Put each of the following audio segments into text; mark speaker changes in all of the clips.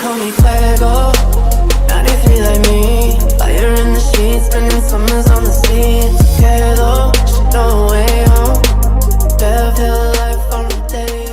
Speaker 1: call me Fuego. 93 like me. Fire in the sheets, spending summers on the sea. Quedo, no way home. Better life on the day.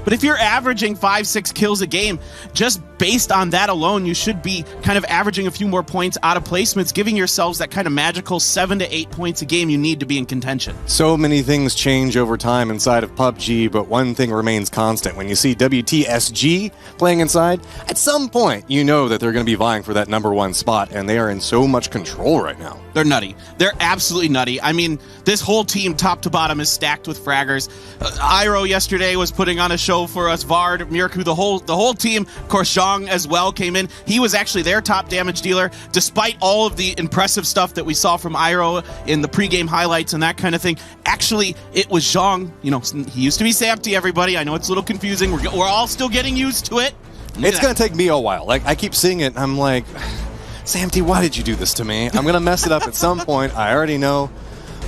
Speaker 2: But if you're averaging 5-6 kills a game, just based on that alone, you should be kind of averaging a few more points out of placements, giving yourselves that kind of magical 7 to 8 points a game you need to be in contention.
Speaker 3: So many things change over time inside of PUBG, but one thing remains constant. When you see WTSG playing inside, at some point you know that they're going to be vying for that #1 spot, and they are in so much control right now.
Speaker 2: They're nutty. They're absolutely nutty. I mean, this whole team, top to bottom, is stacked with fraggers. Iro yesterday was putting on a show for us. Vard, Mirku, the whole team. Of course, Zhang as well came in. He was actually their top damage dealer, despite all of the impressive stuff that we saw from Iro in the pregame highlights and that kind of thing. Actually, it was Zhang. You know, he used to be Samty, everybody. I know it's a little confusing. We're all still getting used to it.
Speaker 3: It's going to take me a while. Like, I keep seeing it, and I'm like, Samty, why did you do this to me? I'm going to mess it up at some point. I already know.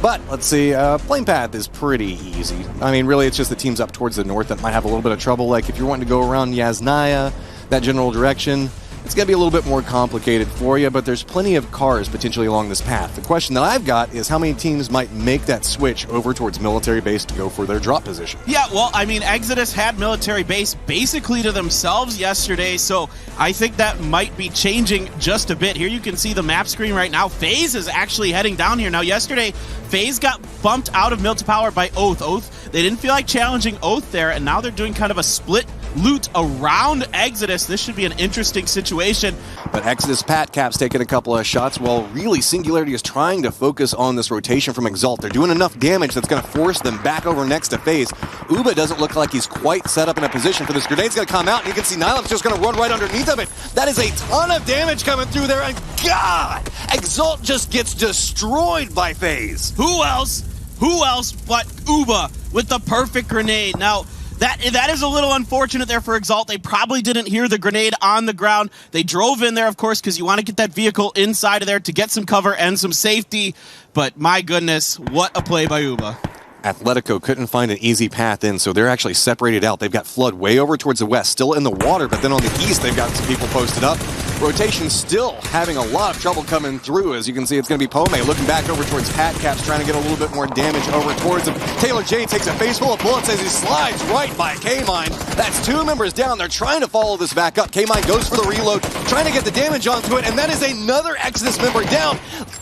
Speaker 3: But let's see, playing path is pretty easy. I mean, really, it's just the teams up towards the north that might have a little bit of trouble. Like, if you're wanting to go around Yasnaya, that general direction, it's going to be a little bit more complicated for you, but there's plenty of cars potentially along this path. The question that I've got is how many teams might make that switch over towards military base to go for their drop position?
Speaker 2: Yeah, well, I mean, Exodus had military base basically to themselves yesterday, so I think that might be changing just a bit. Here you can see the map screen right now. FaZe is actually heading down here. Now, yesterday, FaZe got bumped out of Mil to Power by Oath. They didn't feel like challenging Oath there, and now they're doing kind of a split loot around Exodus. This should be an interesting situation.
Speaker 3: But Exodus Patcap's taking a couple of shots while really Singularity is trying to focus on this rotation from Exalt. They're doing enough damage that's going to force them back over next to FaZe. Uba doesn't look like he's quite set up in a position for this. Grenade's going to come out, and you can see Nylam's just going to run right underneath of it. That is a ton of damage coming through there, and God! Exalt just gets destroyed by FaZe.
Speaker 2: Who else but Uba with the perfect grenade? Now, that is a little unfortunate there for Exalt. They probably didn't hear the grenade on the ground. They drove in there, of course, because you want to get that vehicle inside of there to get some cover and some safety. But my goodness, what a play by Uba.
Speaker 3: Atletico couldn't find an easy path in, so they're actually separated out. They've got Flood way over towards the west, still in the water, but then on the east, they've got some people posted up. Rotation still having a lot of trouble coming through. As you can see, it's going to be Pome looking back over towards Patcaps, trying to get a little bit more damage over towards him. Taylor J takes a face full of bullets as he slides right by K-Mine. That's 2 members down. They're trying to follow this back up. K-Mine goes for the reload, trying to get the damage onto it, and that is another Exodus member down.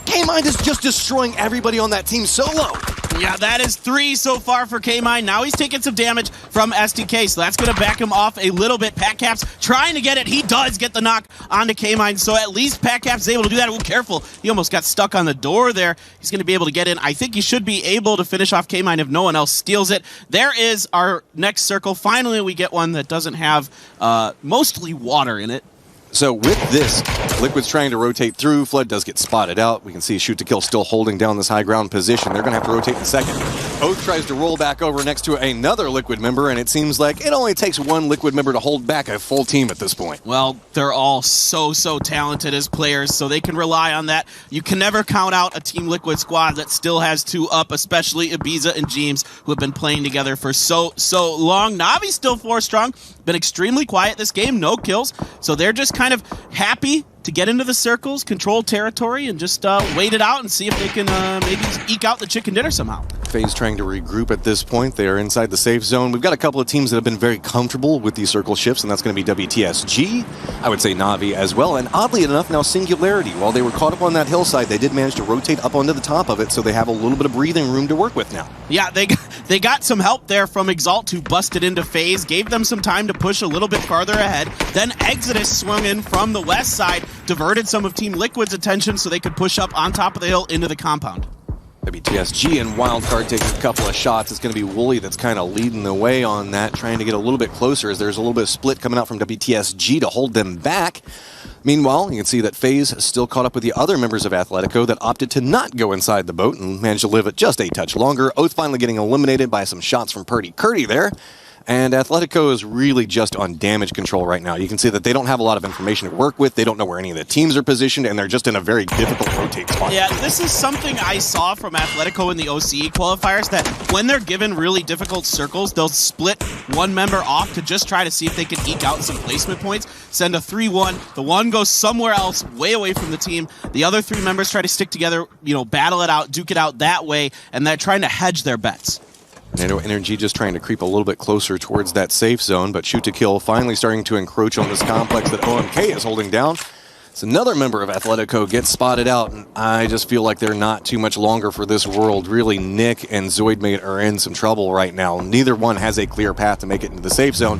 Speaker 3: K-Mine is just destroying everybody on that team solo.
Speaker 2: Yeah, that is 3 so far for K-Mine. Now he's taking some damage from SDK, so that's going to back him off a little bit. Patcaps trying to get it. He does get the knock onto K-Mine, so at least Patcaps is able to do that. Ooh, careful. He almost got stuck on the door there. He's going to be able to get in. I think he should be able to finish off K-Mine if no one else steals it. There is our next circle. Finally, we get one that doesn't have mostly water in it.
Speaker 3: So with this, Liquid's trying to rotate through. Flood does get spotted out. We can see Shoot to Kill still holding down this high ground position. They're going to have to rotate in a second. Oath tries to roll back over next to another Liquid member, and it seems like it only takes one Liquid member to hold back a full team at this point.
Speaker 2: Well, they're all so talented as players, so they can rely on that. You can never count out a Team Liquid squad that still has 2 up, especially Ibiza and James, who have been playing together for so long. Navi's still 4 strong, been extremely quiet this game, no kills, so they're just kind of happy to get into the circles, control territory, and just wait it out and see if they can maybe eke out the chicken dinner somehow.
Speaker 3: FaZe trying to regroup at this point. They are inside the safe zone. We've got a couple of teams that have been very comfortable with these circle shifts, and that's going to be WTSG, I would say Navi as well, and oddly enough, now Singularity. While they were caught up on that hillside, they did manage to rotate up onto the top of it, so they have a little bit of breathing room to work with now.
Speaker 2: Yeah, they got some help there from Exalt, who busted into FaZe, gave them some time to push a little bit farther ahead. Then Exodus swung in from the west side, diverted some of Team Liquid's attention so they could push up on top of the hill into the compound.
Speaker 3: WTSG and Wildcard taking a couple of shots. It's going to be Wooly that's kind of leading the way on that, trying to get a little bit closer as there's a little bit of split coming out from WTSG to hold them back. Meanwhile, you can see that FaZe is still caught up with the other members of Atletico that opted to not go inside the boat and managed to live it just a touch longer. Oath finally getting eliminated by some shots from Purdy Curdy there. And Atletico is really just on damage control right now. You can see that they don't have a lot of information to work with. They don't know where any of the teams are positioned, and they're just in a very difficult rotate spot.
Speaker 2: Yeah, this is something I saw from Atletico in the OCE qualifiers, that when they're given really difficult circles, they'll split one member off to just try to see if they can eke out some placement points, send a 3-1. The one goes somewhere else, way away from the team. The other three members try to stick together, you know, battle it out, duke it out that way, and they're trying to hedge their bets.
Speaker 3: NATO Energy just trying to creep a little bit closer towards that safe zone, but Shoot to Kill finally starting to encroach on this complex that OMK is holding down. So another member of Atletico gets spotted out, and I just feel like they're not too much longer for this world. Really, Nick and Zoidmate are in some trouble right now. Neither one has a clear path to make it into the safe zone.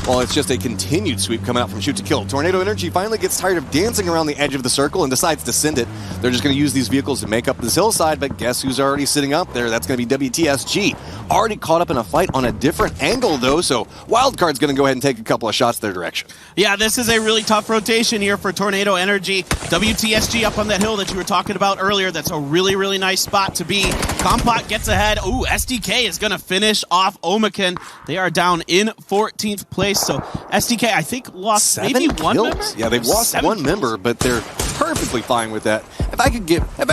Speaker 3: Well, it's just a continued sweep coming out from Shoot to Kill. Tornado Energy finally gets tired of dancing around the edge of the circle and decides to send it. They're just going to use these vehicles to make up this hillside, but guess who's already sitting up there? That's going to be WTSG. Already caught up in a fight on a different angle, though, so Wildcard's going to go ahead and take a couple of shots their direction.
Speaker 2: Yeah, this is a really tough rotation here for Tornado Energy. WTSG up on that hill that you were talking about earlier. That's a really, really nice spot to be. Compot gets ahead. Ooh, SDK is going to finish off Omaken. They are down in 14th place. So SDK, I think, lost maybe one member?
Speaker 3: Yeah, they've lost one member, but they're perfectly fine with that. If I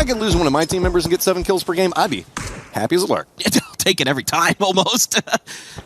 Speaker 3: could lose one of my team members and get 7 kills per game, I'd be happy as a lark.
Speaker 2: I'll take it every time, almost.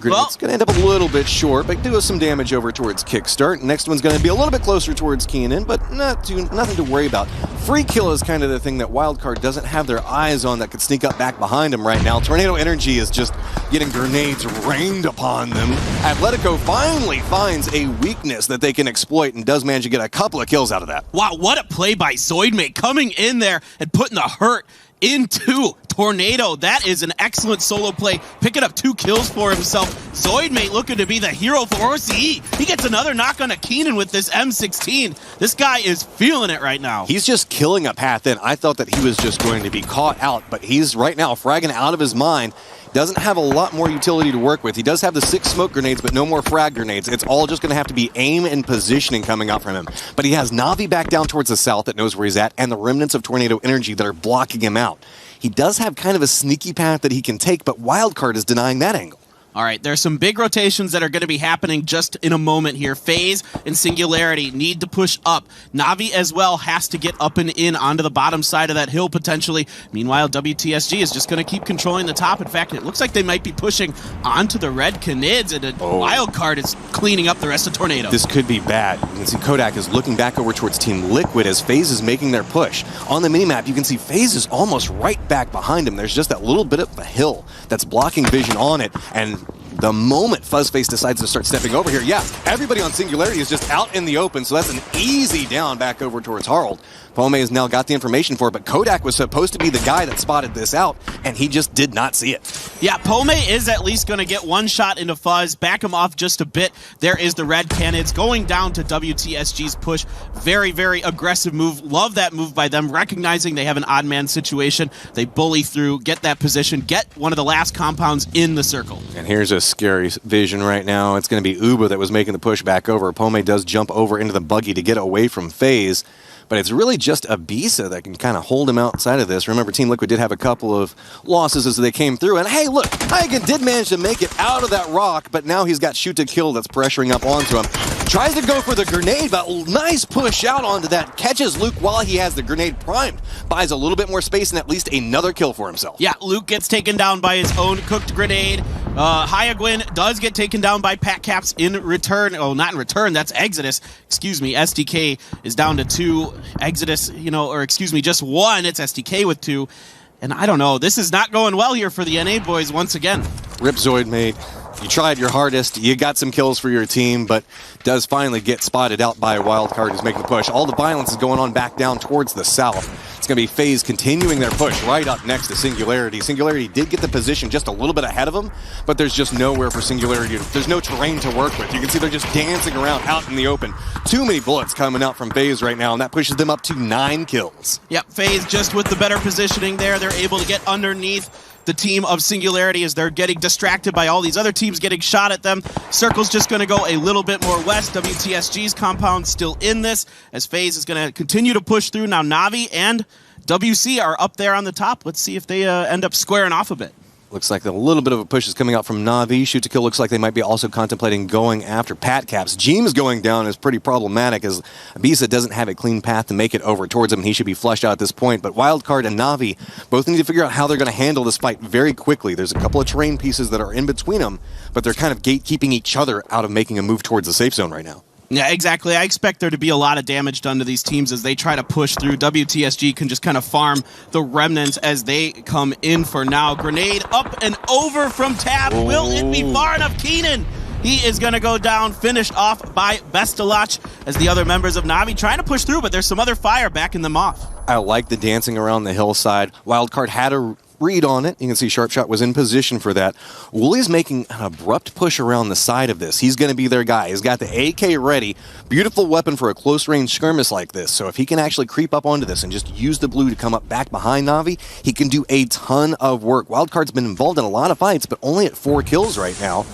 Speaker 3: Grenade's going to end up a little bit short, but do us some damage over towards Kickstart. Next one's going to be a little bit closer towards Keenan, but nothing to worry about. Free kill is kind of the thing that Wildcard doesn't have their eyes on that could sneak up back behind him right now. Tornado Energy is just getting grenades rained upon them. Atletico finally finds a weakness that they can exploit and does manage to get a couple of kills out of that.
Speaker 2: Wow, what a play by Zoidmate, coming in there and putting the hurt into Tornado. That is an excellent solo play, picking up 2 kills for himself. Zoidmate looking to be the hero for OCE. He gets another knock on a Keenan with this M16. This guy is feeling it right now.
Speaker 3: He's just killing a path in. I thought that he was just going to be caught out, but he's right now fragging out of his mind. Doesn't have a lot more utility to work with. He does have the 6 smoke grenades, but no more frag grenades. It's all just going to have to be aim and positioning coming out from him. But he has Na'Vi back down towards the south that knows where he's at, and the remnants of Tornado Energy that are blocking him out. He does have kind of a sneaky path that he can take, but Wildcard is denying that angle.
Speaker 2: All right, there's some big rotations that are going to be happening just in a moment here. FaZe and Singularity need to push up. Na'Vi as well has to get up and in onto the bottom side of that hill potentially. Meanwhile, WTSG is just going to keep controlling the top. In fact, it looks like they might be pushing onto the red Canids, and Wildcard is cleaning up the rest of Tornado.
Speaker 3: This could be bad. You can see Kodak is looking back over towards Team Liquid as FaZe is making their push. On the minimap, you can see FaZe is almost right back behind him. There's just that little bit of a hill that's blocking vision on it, and the moment Fuzzface decides to start stepping over here, yeah, everybody on Singularity is just out in the open, so that's an easy down back over towards Harold. Pome has now got the information for it, but Kodak was supposed to be the guy that spotted this out, and he just did not see it.
Speaker 2: Yeah, Pome is at least going to get one shot into Fuzz, back him off just a bit. There is the red Canids going down to WTSG's push. Very, very aggressive move. Love that move by them, recognizing they have an odd man situation. They bully through, get that position, get one of the last compounds in the circle.
Speaker 3: And here's a scary vision right now. It's going to be Uba that was making the push back over. Pome does jump over into the buggy to get away from FaZe. But it's really just Abisa that can kind of hold him outside of this. Remember, Team Liquid did have a couple of losses as they came through. And hey, look, Hagen did manage to make it out of that rock, but now he's got Shoot to Kill that's pressuring up onto him. Tries to go for the grenade, but nice push out onto that. Catches Luke while he has the grenade primed. Buys a little bit more space and at least another kill for himself.
Speaker 2: Yeah, Luke gets taken down by his own cooked grenade. Hyagwin does get taken down by Pat Caps in return. Oh, not in return, that's Exodus. Excuse me, SDK is down to 2. Exodus, just 1. It's SDK with 2. And I don't know, this is not going well here for the NA boys once again.
Speaker 3: Rip Zoidmate. You tried your hardest, you got some kills for your team, but does finally get spotted out by a Wildcard who's making the push. All the violence is going on back down towards the south. It's going to be FaZe continuing their push right up next to Singularity. Singularity did get the position just a little bit ahead of them, but there's just nowhere for Singularity. There's no terrain to work with. You can see they're just dancing around out in the open. Too many bullets coming out from FaZe right now, and that pushes them up to 9 kills.
Speaker 2: Yep, FaZe just with the better positioning there. They're able to get underneath the team of Singularity as they're getting distracted by all these other teams getting shot at them. Circle's just going to go a little bit more west. WTSG's compound still in this as FaZe is going to continue to push through. Now Na'Vi and WC are up there on the top. Let's see if they end up squaring off a bit.
Speaker 3: Looks like a little bit of a push is coming out from Na'Vi. Shoot to kill looks like they might be also contemplating going after Pat Caps. Jeems going down is pretty problematic as Ibiza doesn't have a clean path to make it over towards him. He should be flushed out at this point. But Wildcard and Na'Vi both need to figure out how they're going to handle this fight very quickly. There's a couple of terrain pieces that are in between them, but they're kind of gatekeeping each other out of making a move towards the safe zone right now.
Speaker 2: Yeah, exactly. I expect there to be a lot of damage done to these teams as they try to push through. WTSG can just kind of farm the remnants as they come in for now. Grenade up and over from Tab. Oh. Will it be far enough? Keenan, he is going to go down, finished off by Bestalach as the other members of Na'Vi trying to push through, but there's some other fire backing them off.
Speaker 3: I like the dancing around the hillside. Wildcard had a read on it. You can see Sharpshot was in position for that. Wooly's making an abrupt push around the side of this. He's going to be their guy. He's got the AK ready. Beautiful weapon for a close-range skirmish like this. So if he can actually creep up onto this and just use the blue to come up back behind Na'Vi, he can do a ton of work. Wildcard's been involved in a lot of fights, but only at 4 kills right now.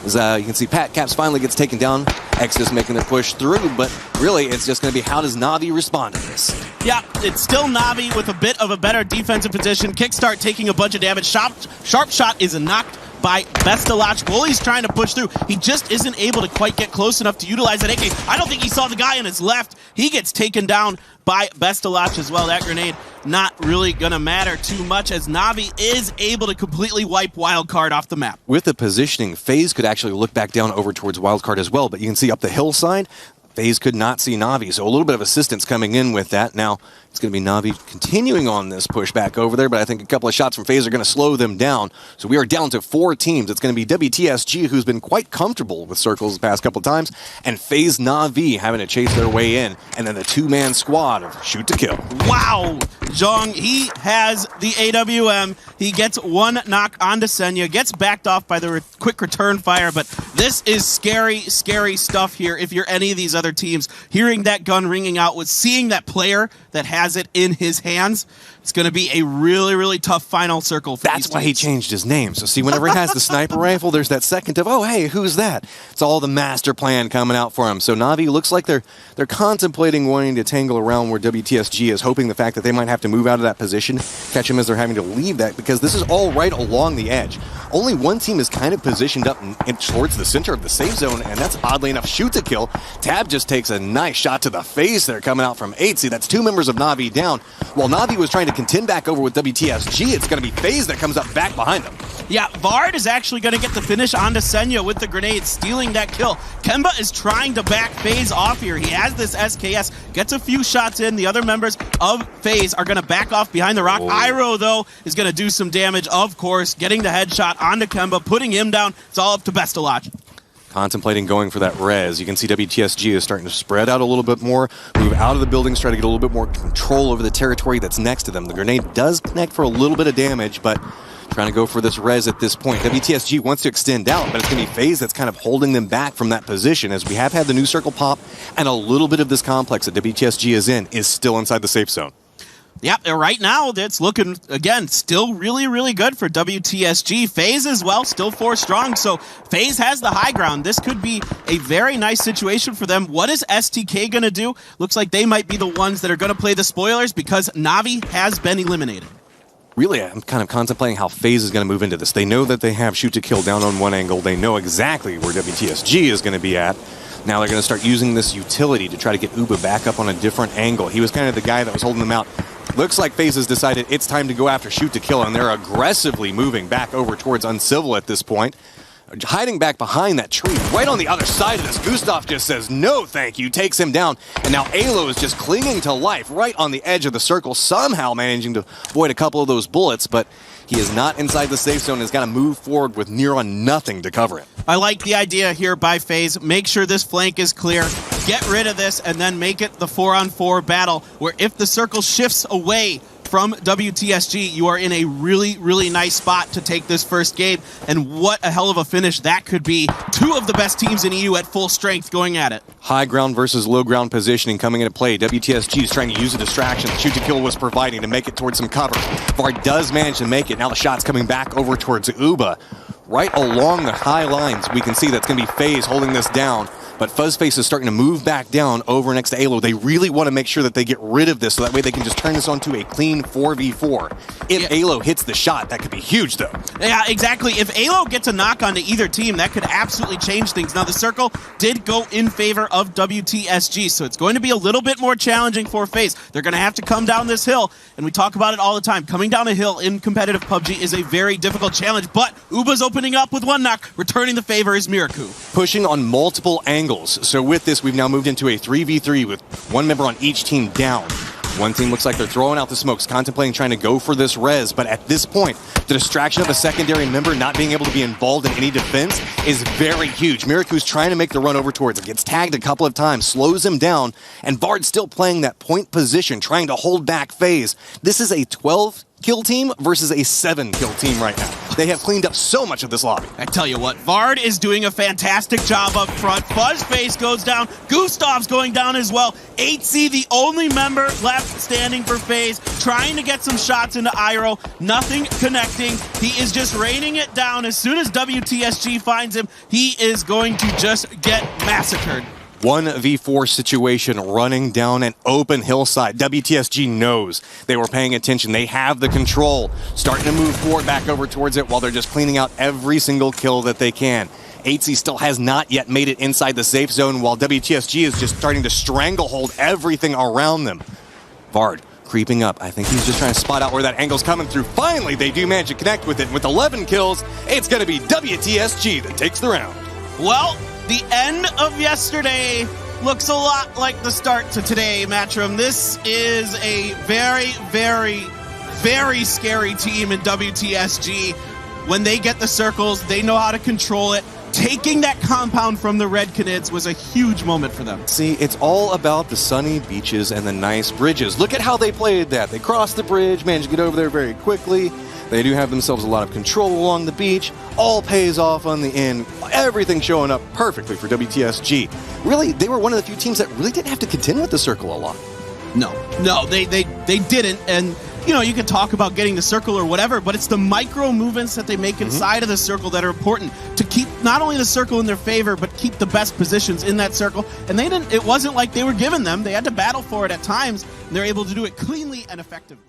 Speaker 3: As you can see, Pat Caps finally gets taken down. Exodus making their push through, but really it's just going to be how does Na'Vi respond to this?
Speaker 2: Yeah, it's still Na'Vi with a bit of a better defensive position. Kickstart taking a bunch of damage. Sharpshot is knocked by Bestalach. Wooly's trying to push through. He just isn't able to quite get close enough to utilize that AK. I don't think he saw the guy on his left. He gets taken down by Bestalach as well. That grenade not really gonna matter too much as Na'Vi is able to completely wipe Wildcard off the map.
Speaker 3: With the positioning, FaZe could actually look back down over towards Wildcard as well, but you can see up the hillside, FaZe could not see Na'Vi, so a little bit of assistance coming in with that. Now, it's going to be Na'Vi continuing on this push back over there, but I think a couple of shots from FaZe are going to slow them down. So we are down to 4 teams. It's going to be WTSG, who's been quite comfortable with circles the past couple of times, and FaZe Na'Vi having to chase their way in, and then the 2-man squad of Shoot to Kill.
Speaker 2: Wow! Zhong, he has the AWM. He gets 1 knock onto Senya, gets backed off by the quick return fire, but this is scary, scary stuff here if you're any of these other teams. Hearing that gun ringing out, with seeing that player that has it in his hands, it's going to be a really, really tough final circle for
Speaker 3: That's why he changed his name. So see, whenever he has the sniper rifle, there's that second of, oh, hey, who's that? It's all the master plan coming out for him. So Na'Vi looks like they're contemplating wanting to tangle around where WTSG is, hoping the fact that they might have to move out of that position, catch him as they're having to leave that, because this is all right along the edge. Only one team is kind of positioned up towards the center of the safe zone, and that's oddly enough Shoot to Kill. Tab just takes a nice shot to the face there coming out from 8. See, that's 2 members of Na'Vi down. While Na'Vi was trying to contend back over with WTSG, it's going to be FaZe that comes up back behind them.
Speaker 2: Yeah, Vard is actually going to get the finish onto Senya with the grenade, stealing that kill. Kemba is trying to back FaZe off here. He has this SKS, gets a few shots in. The other members of FaZe are going to back off behind the rock.
Speaker 3: Oh.
Speaker 2: Iroh, though, is going to do some damage, of course, getting the headshot onto Kemba, putting him down. It's all up to Bestalach.
Speaker 3: Contemplating going for that res. You can see WTSG is starting to spread out a little bit more, move out of the buildings, try to get a little bit more control over the territory that's next to them. The grenade does connect for a little bit of damage, but trying to go for this res at this point. WTSG wants to extend out, but it's going to be FaZe that's kind of holding them back from that position, as we have had the new circle pop, and a little bit of this complex that WTSG is in is still inside the safe zone.
Speaker 2: Yeah, right now, it's looking, again, still really, really good for WTSG. FaZe as well, still 4 strong, so FaZe has the high ground. This could be a very nice situation for them. What is STK going to do? Looks like they might be the ones that are going to play the spoilers because Na'Vi has been eliminated.
Speaker 3: Really, I'm kind of contemplating how FaZe is going to move into this. They know that they have Shoot to Kill down on one angle. They know exactly where WTSG is going to be at. Now they're going to start using this utility to try to get Uba back up on a different angle. He was kind of the guy that was holding them out. Looks like FaZe has decided it's time to go after Shoot to Kill, and they're aggressively moving back over towards Uncivil at this point. Hiding back behind that tree, right on the other side of this. Gustav just says, no thank you, takes him down. And now Alo is just clinging to life right on the edge of the circle, somehow managing to avoid a couple of those bullets, but he is not inside the safe zone and has got to move forward with near on nothing to cover it.
Speaker 2: I like the idea here by FaZe. Make sure this flank is clear, get rid of this, and then make it the 4-on-4 battle, where if the circle shifts away from WTSG, you are in a really, really nice spot to take this first game, and what a hell of a finish that could be. 2 of the best teams in EU at full strength going at it.
Speaker 3: High ground versus low ground positioning coming into play. WTSG is trying to use a distraction that Shoot to Kill was providing to make it towards some cover. Vard does manage to make it. Now the shot's coming back over towards Uba. Right along the high lines, we can see that's going to be FaZe holding this down. But Fuzzface is starting to move back down over next to Alo. They really want to make sure that they get rid of this so that way they can just turn this onto a clean 4v4. If Alo hits the shot, that could be huge, though.
Speaker 2: Yeah, exactly. If Alo gets a knock onto either team, that could absolutely change things. Now, the circle did go in favor of WTSG, so it's going to be a little bit more challenging for FaZe. They're going to have to come down this hill, and we talk about it all the time. Coming down a hill in competitive PUBG is a very difficult challenge, but Uba's opening up with one knock. Returning the favor is Miraku.
Speaker 3: Pushing on multiple angles. So with this, we've now moved into a 3v3 with one member on each team down. One team looks like they're throwing out the smokes, contemplating trying to go for this res, but at this point, the distraction of a secondary member not being able to be involved in any defense is very huge. Miraku's trying to make the run over towards it, gets tagged a couple of times, slows him down, and Vard's still playing that point position, trying to hold back FaZe. This is a 12-kill team versus a 7-kill team right now. They have cleaned up so much of this lobby.
Speaker 2: I tell you what, Vard is doing a fantastic job up front. Fuzzface goes down. Gustav's going down as well. 8C, the only member left standing for FaZe, trying to get some shots into Iro. Nothing connecting. He is just raining it down. As soon as WTSG finds him, he is going to just get massacred.
Speaker 3: 1v4 situation running down an open hillside. WTSG knows they were paying attention. They have the control. Starting to move forward back over towards it while they're just cleaning out every single kill that they can. 8C still has not yet made it inside the safe zone while WTSG is just starting to stranglehold everything around them. Vard creeping up. I think he's just trying to spot out where that angle's coming through. Finally, they do manage to connect with it. With 11 kills, it's going to be WTSG that takes the round.
Speaker 2: Well, the end of yesterday looks a lot like the start to today, Matchroom. This is a very, very, very scary team in WTSG. When they get the circles, they know how to control it. Taking that compound from the Red Canids was a huge moment for them.
Speaker 3: See, it's all about the sunny beaches and the nice bridges. Look at how they played that. They crossed the bridge, managed to get over there very quickly. They do have themselves a lot of control along the beach. All pays off on the end. Everything showing up perfectly for WTSG. Really, they were one of the few teams that really didn't have to contend with the circle a lot.
Speaker 2: No, they didn't. And, you know, you can talk about getting the circle or whatever, but it's the micro movements that they make inside of the circle that are important to keep not only the circle in their favor, but keep the best positions in that circle. And they didn't. It wasn't like they were given them. They had to battle for it at times, and they're able to do it cleanly and effectively.